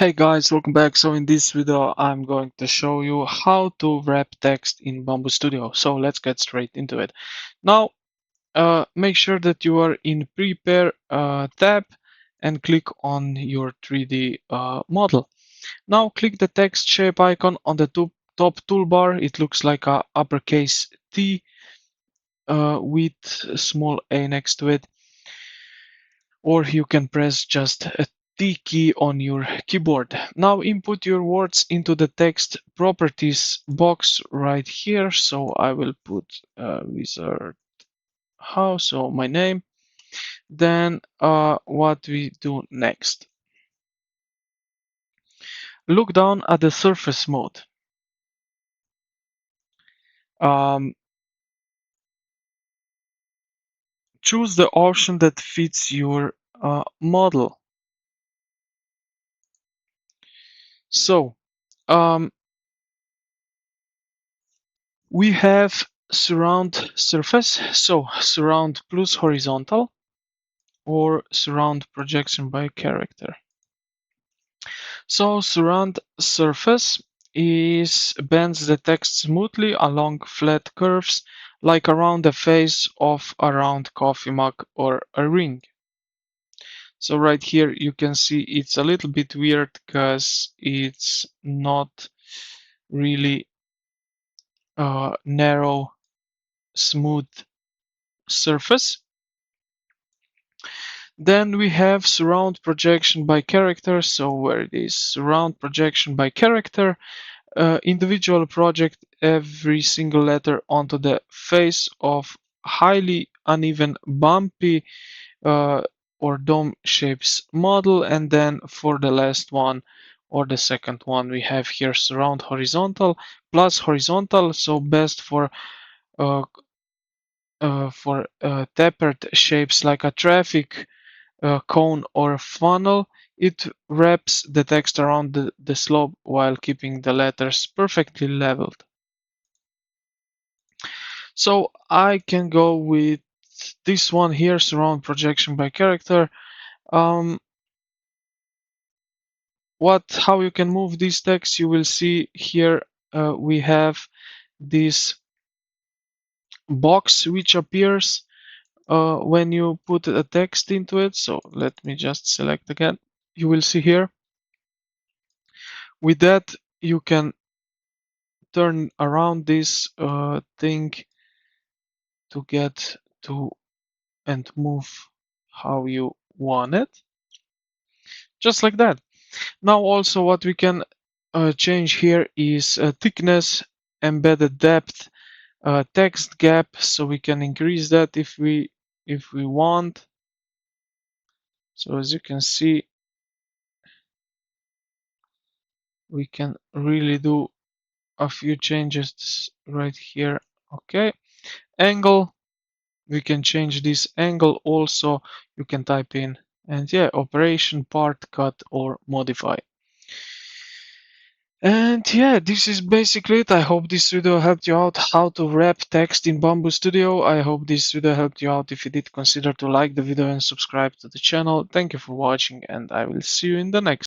Hey guys, welcome back. So in this video, I'm going to show you how to wrap text in Bambu Studio. So let's get straight into it. Now, make sure that you are in Prepare tab and click on your 3D model. Now click the text shape icon on the top toolbar. It looks like a uppercase T with a small a next to it. Or you can press just a T key on your keyboard. Now input your words into the text properties box right here. So I will put wizard house, so my name. Then what we do next. Look down at the surface mode. Um, Choose the option that fits your model. So um, we have surround surface, so surround plus horizontal or surround projection by character. So surround surface is bends the text smoothly along flat curves like around the face of a round coffee mug or a ring. So right here you can see it's a little bit weird because it's not really narrow smooth surface. Then we have surround projection by character. So where it is surround projection by character, individual project every single letter onto the face of highly uneven bumpy or dome shapes model. And then for the last one or the second one, we have here surround horizontal plus horizontal. So best uh, for tapered shapes like a traffic cone or funnel. It wraps the text around the slope while keeping the letters perfectly leveled. So I can go with this one here, surround projection by character. Um, how you can move this text, you will see here we have this box which appears when you put a text into it. So let me just select again. You will see here. With that, you can turn around this thing to get to and move how you want it. Just like that. Now also what we can change here is thickness, embedded depth, text gap, so we can increase that if we want. So as you can see, we can really do a few changes right here. Okay, angle, we can change this angle also. You can type in, and yeah, operation, part, cut, or modify. And yeah, this is basically it. I hope this video helped you out how to wrap text in Bambu Studio. I hope this video helped you out. If you did, consider to like the video and subscribe to the channel. Thank you for watching, and I will see you in the next